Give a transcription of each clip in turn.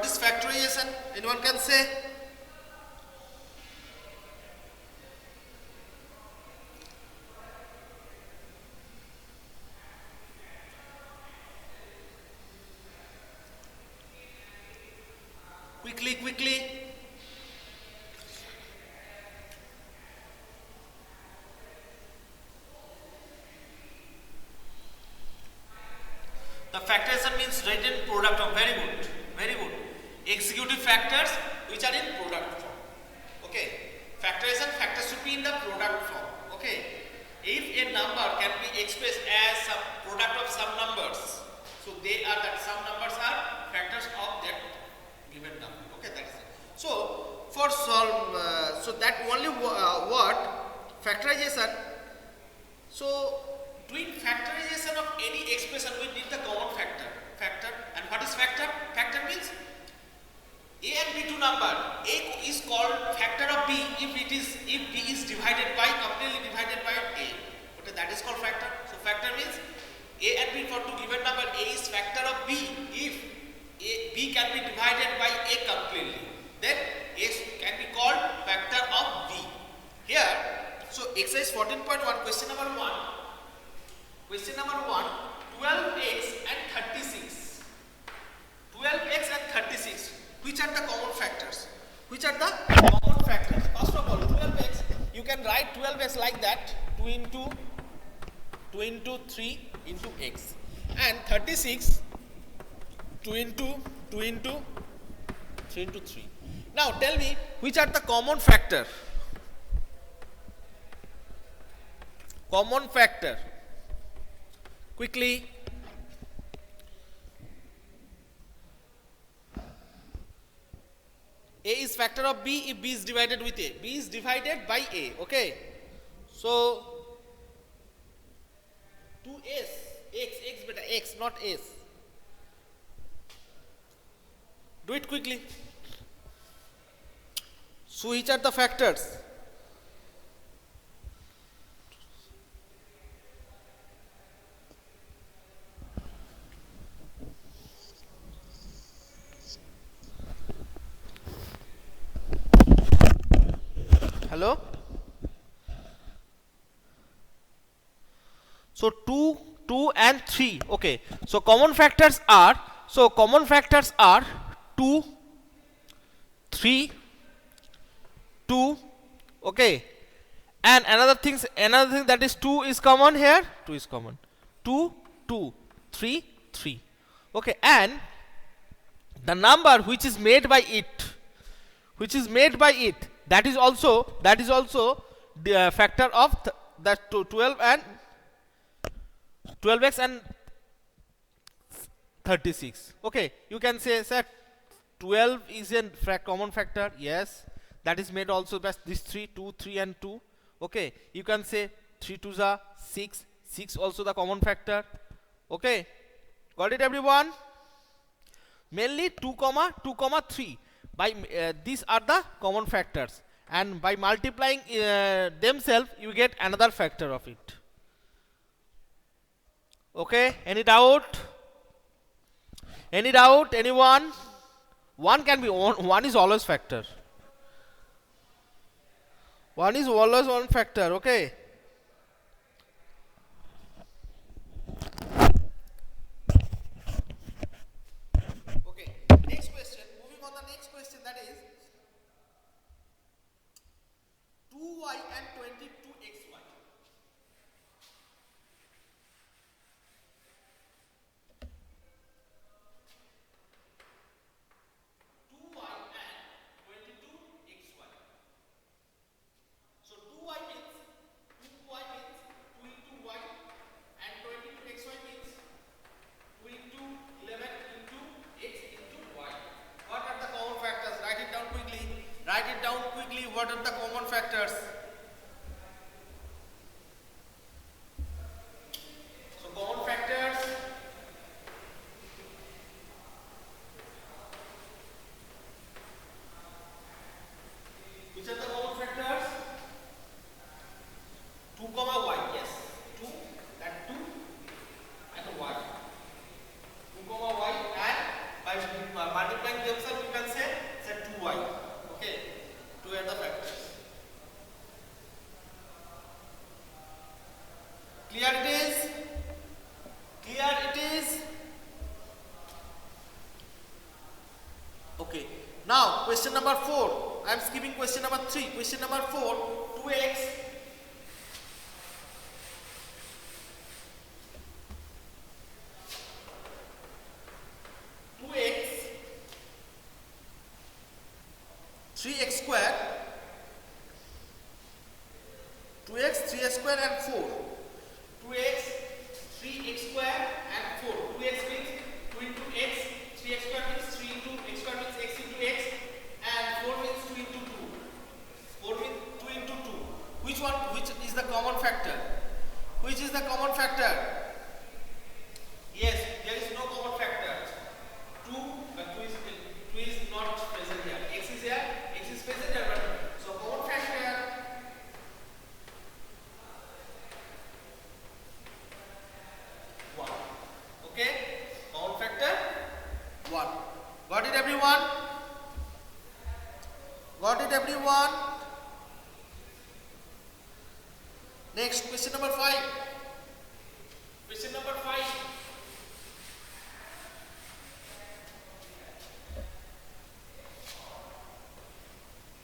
What is factorization? Anyone can say? Quickly, quickly. The factorization means written product of, very good, very good. Executive factors which are in product form. Okay. Factorization factors should be in the product form. Okay. If a number can be expressed as some product of some numbers, so they are that some numbers are factors of that given number. Okay, that is it. So for solve, so that only what factorization. So doing factorization of any expression, we need the common factor. And what is factor? Factor means a and b two number. A is called factor of b if b is divided by, completely divided by a. Okay, that is called factor. So factor means a and b for two given number. A is factor of b if b can be divided by a completely. Then a can be called factor of b. Here, so exercise 14.1, question number 1. Question number 1, 12x and 36. 12x and 36. Which are the common factors? Which are the common factors? First of all, 12x, you can write 12x like that, 2 into 3 into x. And 36, 2 into 3 into 3. Now tell me, which are the common factor? Common factor. Quickly. A is factor of b if b is divided with a. B is divided by a. Okay. So 2s, x beta, x not s. Do it quickly. So which are the factors? Hello? So 2 and 3. Okay. So common factors are 2, 3, 2. Okay. And another thing that is 2 is common here. 2 is common. 2, 2, 3, 3. Okay. And the number which is made by it, that is also the factor of that 12 and 12x and 36. Okay, you can say, sir, 12 is a common factor. Yes, that is made also by this 3, 2, 3 and 2. Okay, you can say 3 2s are 6, 6 also the common factor. Okay, got it everyone? Mainly 2, 3. By these are the common factors, and by multiplying themselves you get another factor of it. Okay, any doubt? Anyone? One can be one is always factor. One is always one factor. Okay. Next question. Moving on the next question, that is 2y and 22xy. 2y and 22xy. So 2y means 2y means 2 into y, and 22xy means 2 into 11 into x into y. What are the common factors? Write it down quickly. What are the common factors? So common factors. Which are the common factors? 2, y. Yes. 2 and 2 and y. 2, y and by multiplying themselves, you can say 2y. Okay, 2 are the factors. Clear it is? Clear it is? Okay. Now question number 4. I am skipping question number 3. Question number 4. 2x 3x square, 2x 3x square and 4. 2x 3x square and 4. 2x means 2 into x, 3x square means 3 into x square means x into x, and 4 means 2 into 2. 4 means 2 into 2. Which is the common factor? Which is the common factor? Yes, there is no common factor. 2, but 2 is not present here. X is here, x is present here, but so common factor 1. Okay, common factor 1. Got it, everyone? Got it, everyone? Next, question number 5. Question number 5.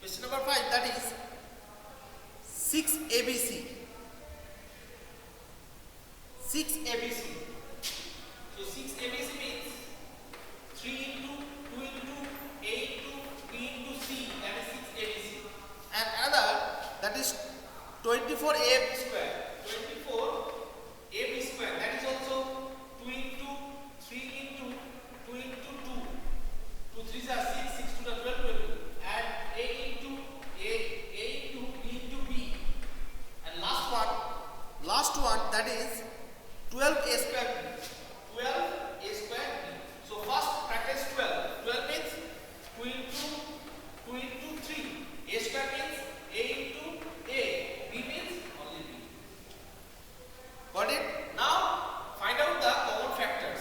Question number 5, that is 6 ABC. 6 ABC. So 6 ABC means 3 into 2 into A into B into C, that is 6 ABC. And another, that is 24 AB square. 24 AB square, that is also 2 into 3 into 2 into 2. 2 3s are 6, 6 2 are 12, 12. And A into B into B. And last one, that is 12A square B. 12A square B. So first practice 12. 12 means 2 into 3. A square means A into A. B means only B. Got it? Now find out the common factors.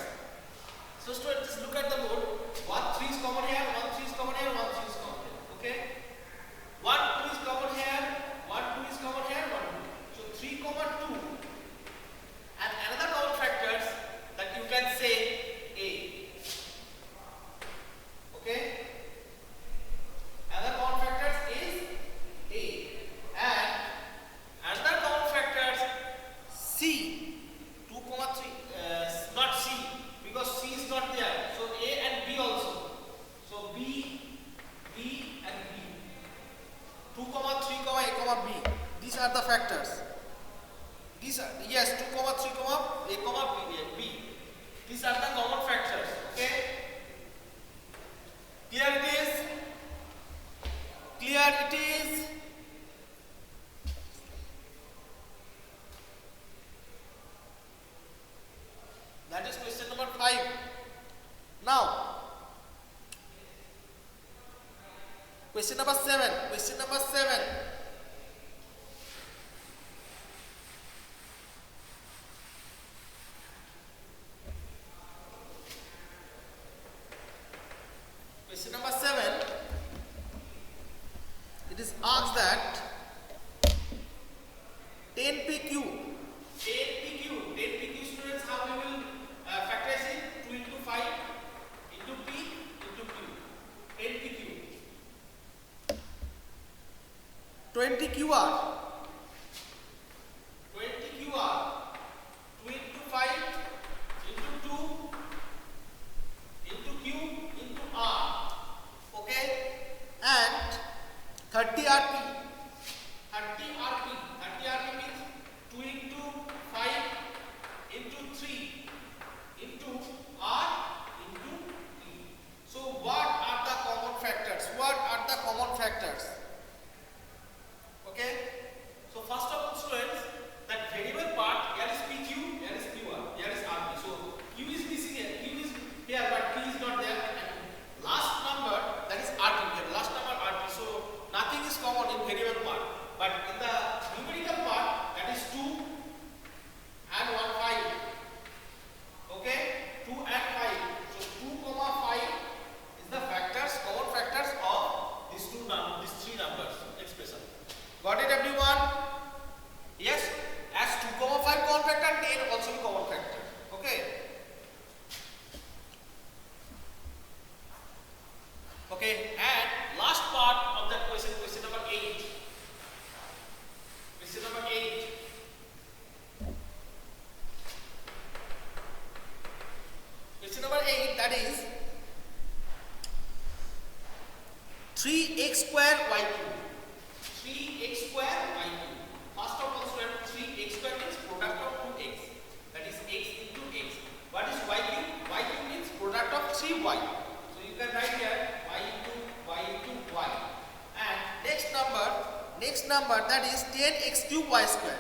So students, just look at the board. 1 3 is common here, 1 3 is common here, 1 3 is common here. Okay? 1 2 is common here, 1 2 is common here, 1 2. So 3 comma 2. And another common factors that you can say A. Okay? Another common factors is A. And another common factors C. 2 comma 3. Not C, because C is not there. So A and B also. So B and B. 2 comma 3 comma A comma B. These are the factors. These are, yes, 2 comma 3 comma A comma B. These are the common factors. Okay? Clear it is? Clear it is? That is question number 5. Now, question number 7. Question number 7. Question number 7. It is asked that 10PQ. 10PQ students, how we will factorize it? 2 into 5 into P into Q. 10PQ. 20QR. 20QR. 2 into 5 into 2 into Q into R. Okay? And 30 RP. 30 RP. 30 RP means 2 into 5 into 3 into R into P. So what are the common factors? What are the common factors? Okay? Okay, and last part of that question, question number 8. Question number 8. Question number 8, that is 3x square y cube. 3x square y cube. First of all, student, 3x square means product of 2x. That is x into x. What is y cube? Y cube means product of 3y. So you can write here y into y. And next number that is 10x cube y square.